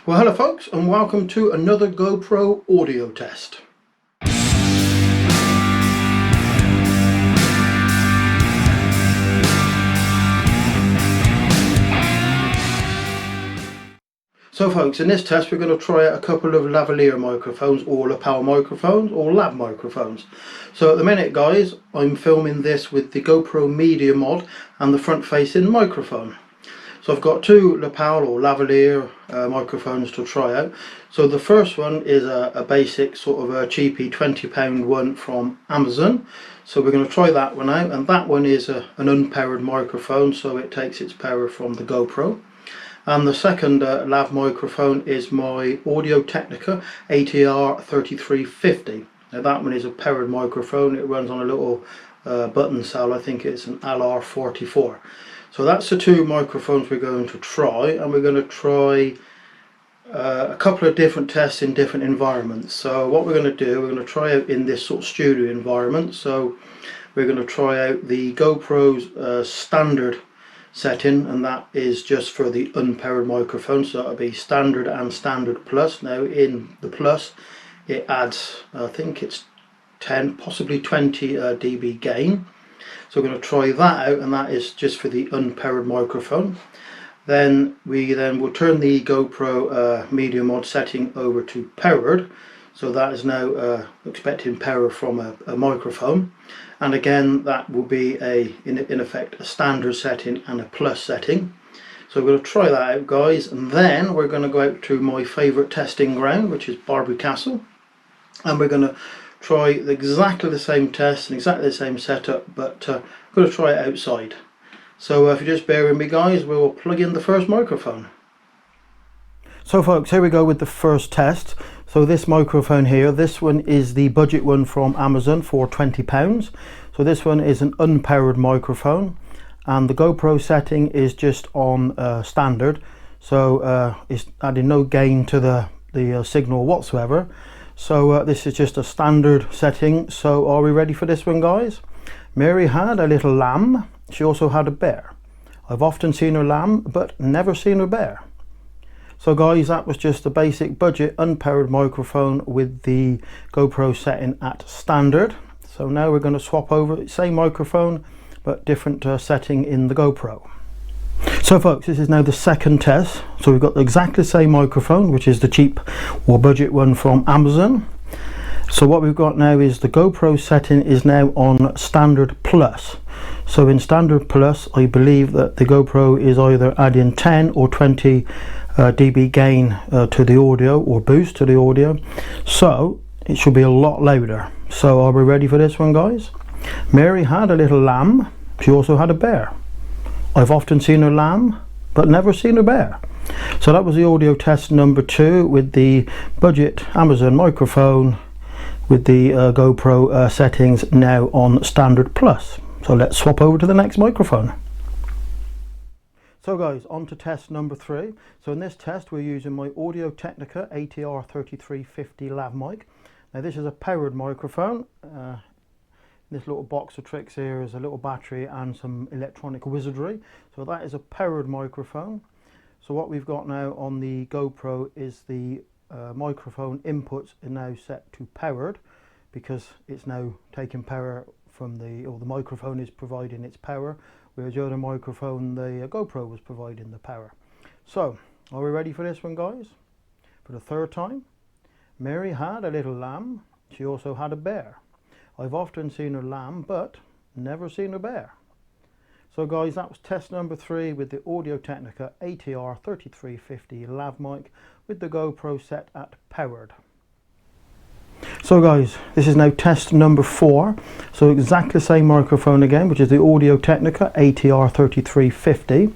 Well, hello folks, and welcome to another GoPro audio test. So folks, in this test we're going to try out a couple of lavalier microphones or lapel microphones or lav microphones. So at the minute guys, I'm filming this with the GoPro Media Mod and the front facing microphone. So I've got two lapel or lavalier microphones to try out. So the first one is a basic sort of a cheapy £20 one from Amazon. So we're going to try that one out, and that one is an unpowered microphone, so it takes its power from the GoPro. And the second lav microphone is my Audio Technica ATR 3350. Now that one is a powered microphone. It runs on a little button cell. I think it's an LR44. So that's the two microphones we're going to try, and we're going to try a couple of different tests in different environments. So what we're going to do, we're going to try out in this sort of studio environment. So we're going to try out the GoPro's standard setting, and that is just for the unpowered microphone, so that'll be standard and standard plus. Now in the plus it adds, I think it's 10 possibly 20 dB gain. So we're going to try that out, and that is just for the unpowered microphone. Then we will turn the GoPro Media Mod setting over to powered, so that is now expecting power from a microphone. And again, that will be in effect a standard setting and a plus setting. So we're going to try that out guys, and then we're going to go out to my favourite testing ground, which is Barbary Castle, and we're going to try exactly the same test and exactly the same setup, but I'm going to try it outside. So if you just bear with me guys, we'll plug in the first microphone. So folks, here we go with the first test. So this microphone here, this one is the budget one from Amazon for £20. So this one is an unpowered microphone, and the GoPro setting is just on standard. So it's adding no gain to the signal whatsoever. So this is just a standard setting. So are we ready for this one guys? Mary had a little lamb. She also had a bear. I've often seen her lamb, but never seen her bear. So guys, that was just a basic budget unpowered microphone with the GoPro setting at standard. So now we're going to swap over, same microphone but different setting in the GoPro. So folks, this is now the second test. So we've got exactly the same microphone, which is the cheap or budget one from Amazon. So what we've got now is the GoPro setting is now on standard plus. So in standard plus, I believe that the GoPro is either adding 10 or 20 dB gain to the audio, or boost to the audio. So it should be a lot louder. So are we ready for this one guys? Mary had a little lamb. She also had a bear. I've often seen her lamb, but never seen her bear. So that was the audio test number 2 with the budget Amazon microphone with the GoPro settings now on standard plus. So let's swap over to the next microphone. So guys, on to test number 3. So in this test we're using my Audio Technica ATR 3350 Lav Mic. Now this is a powered microphone. This little box of tricks here is a little battery and some electronic wizardry. So that is a powered microphone. So what we've got now on the GoPro is the microphone inputs are now set to powered, because it's now taking power from the microphone is providing its power, whereas the other microphone, the GoPro, was providing the power. So are we ready for this one guys? For the third time. Mary had a little lamb. She also had a bear. I've often seen her lamb, but never seen her bear. So guys, that was test number 3 with the Audio Technica ATR 3350 Lav Mic with the GoPro set at powered. So guys, this is now test number 4. So exactly the same microphone again, which is the Audio Technica ATR 3350.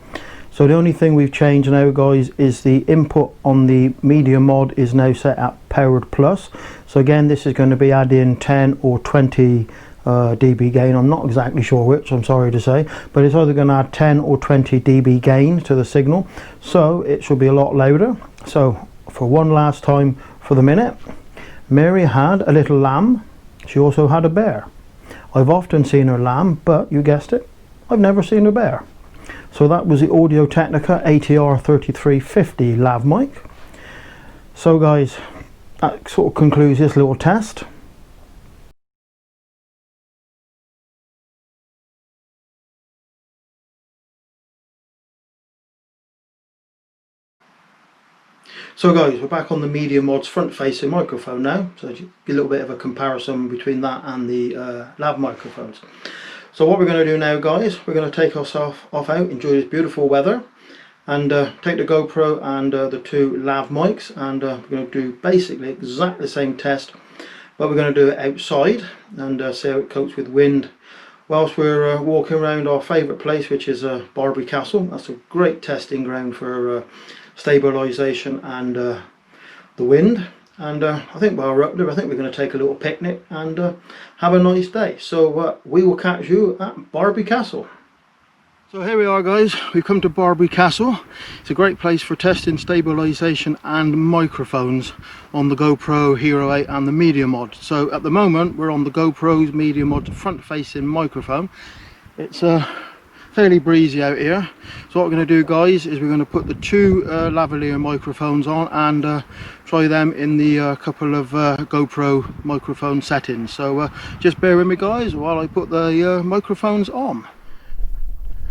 So the only thing we've changed now guys is the input on the Media Mod is now set at powered plus. So again, this is going to be adding 10 or 20 dB gain. I'm not exactly sure which, I'm sorry to say, but it's either going to add 10 or 20 dB gain to the signal, so it should be a lot louder. So for one last time for the minute. Mary had a little lamb. She also had a bear. I've often seen her lamb, but you guessed it, I've never seen her bear. So that was the Audio Technica ATR 3350 Lav Mic. So guys, that sort of concludes this little test. So guys, we're back on the Media Mod's front facing microphone now, so a little bit of a comparison between that and the Lav microphones. So what we're going to do now guys, we're going to take ourselves off out, enjoy this beautiful weather, and take the GoPro and the two Lav mics, and we're going to do basically exactly the same test, but we're going to do it outside and see how it copes with wind whilst we're walking around our favourite place, which is Barbary Castle. That's a great testing ground for stabilisation and the wind. And I think while we're up there, I think we're going to take a little picnic and have a nice day. So we will catch you at Barbary Castle. So here we are guys, we've come to Barbary Castle. It's a great place for testing stabilisation and microphones on the GoPro Hero 8 and the Media Mod. So at the moment we're on the GoPro's Media Mod front facing microphone. It's fairly breezy out here. So what we're going to do guys is we're going to put the two lavalier microphones on and try them in the couple of GoPro microphone settings. So just bear with me guys while I put the microphones on.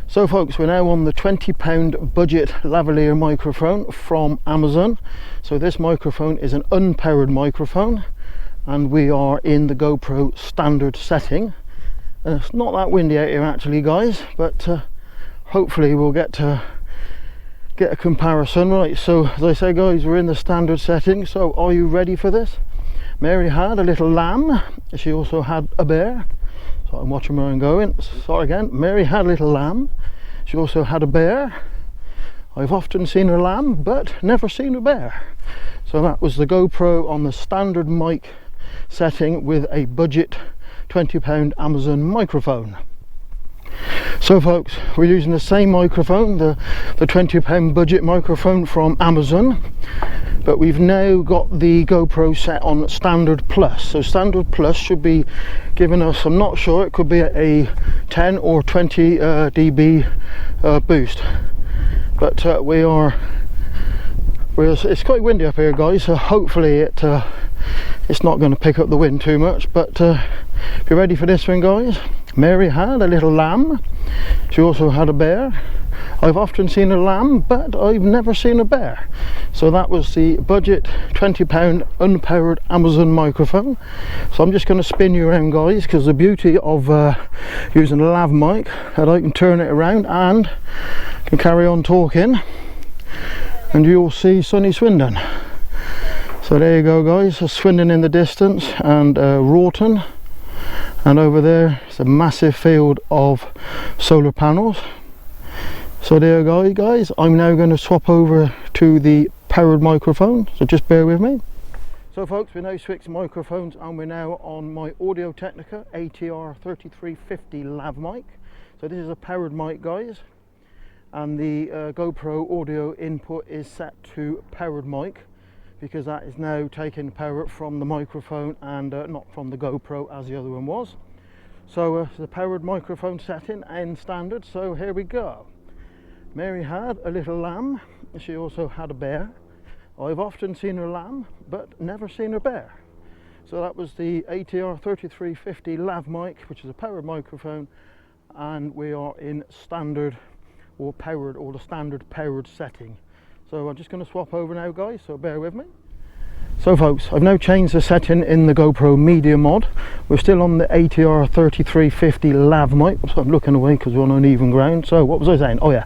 So folks, we're now on the £20 budget lavalier microphone from Amazon. So this microphone is an unpowered microphone and we are in the GoPro standard setting. It's not that windy out here actually guys, but hopefully we'll get a comparison. Right, so as I say guys, we're in the standard setting. So are you ready for this? Mary had a little lamb, she also had a bear. So I'm watching where I'm going. Sorry again. Mary had a little lamb. She also had a bear. I've often seen a lamb, but never seen a bear. So that was the GoPro on the standard mic setting with a budget £20 Amazon microphone. So folks, we're using the same microphone, the £20 budget microphone from Amazon, but we've now got the GoPro set on standard plus. So standard plus should be giving us, I'm not sure, it could be a 10 or 20 dB boost, but it's quite windy up here guys, so hopefully it's not going to pick up the wind too much. But if you're ready for this one guys, Mary had a little lamb, she also had a bear. I've often seen a lamb, but I've never seen a bear. So that was the budget £20 unpowered Amazon microphone. So I'm just going to spin you around guys, because the beauty of using a Lav mic, that I can turn it around and can carry on talking and you'll see sunny Swindon. So there you go guys, so Swindon in the distance and Wroughton, and over there is a massive field of solar panels. So there you go guys, I'm now going to swap over to the powered microphone, so just bear with me. So folks, we're now switched microphones and we're now on my Audio Technica ATR 3350 Lav mic. So this is a powered mic guys, and the GoPro audio input is set to powered mic, because that is now taking power from the microphone and not from the GoPro as the other one was. So the powered microphone setting in standard. So here we go. Mary had a little lamb, she also had a bear. I've often seen a lamb, but never seen a bear. So that was the ATR 3350 Lav mic, which is a powered microphone, and we are in standard or powered, or the standard powered setting. So I'm just going to swap over now guys, so bear with me. So folks, I've now changed the setting in the GoPro Media Mod. We're still on the ATR 3350 Lav mic, so I'm looking away because we're on uneven ground. So what was I saying? Oh yeah,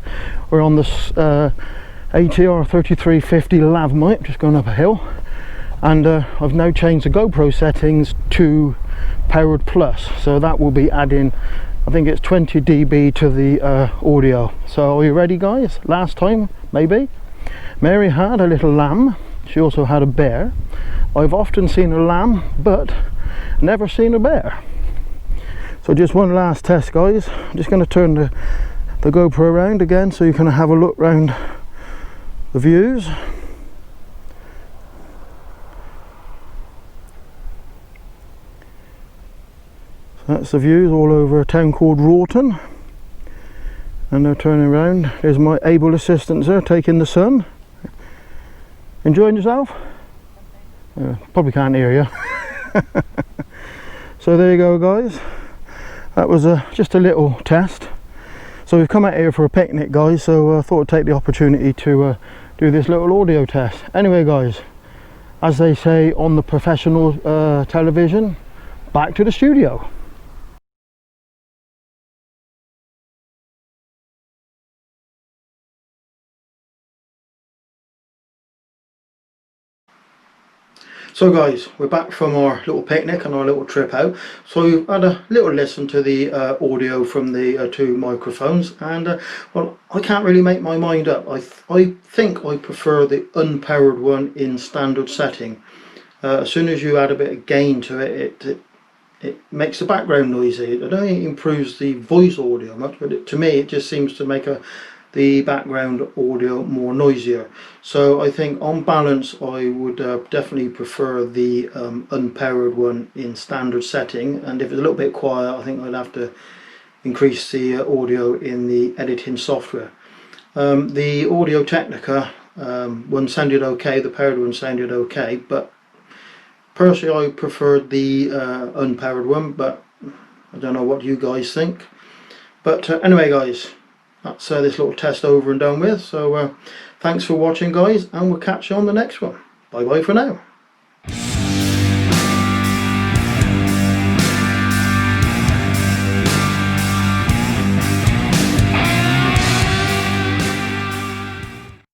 we're on this ATR 3350 Lav mic, just going up a hill, and I've now changed the GoPro settings to powered plus, so that will be adding, I think it's 20 dB to the audio. So are you ready guys? Last time maybe. Mary had a little lamb, she also had a bear. I've often seen a lamb, but never seen a bear. So just one last test guys. I'm just going to turn the GoPro around again so you can have a look around the views. So that's the views all over a town called Wroughton. And now turning around, there's my able assistants there taking the sun. Enjoying yourself? Probably can't hear you. So there you go guys, that was just a little test. So we've come out here for a picnic guys, so I thought I'd take the opportunity to do this little audio test. Anyway guys, as they say on the professional television, back to the studio. So guys, we're back from our little picnic and our little trip out. So we've had a little listen to the audio from the two microphones, and well, I can't really make my mind up. I think I prefer the unpowered one in standard setting. As soon as you add a bit of gain to it, it makes the background noisy. It only improves the voice audio much, but to me it just seems to make the background audio more noisier. So I think on balance I would definitely prefer the unpowered one in standard setting, and if it's a little bit quiet I think I'd have to increase the audio in the editing software. The Audio Technica one sounded okay, the powered one sounded okay, but personally I preferred the unpowered one, but I don't know what you guys think. But anyway guys, that's this little test over and done with. So thanks for watching guys, and we'll catch you on the next one. Bye bye for now.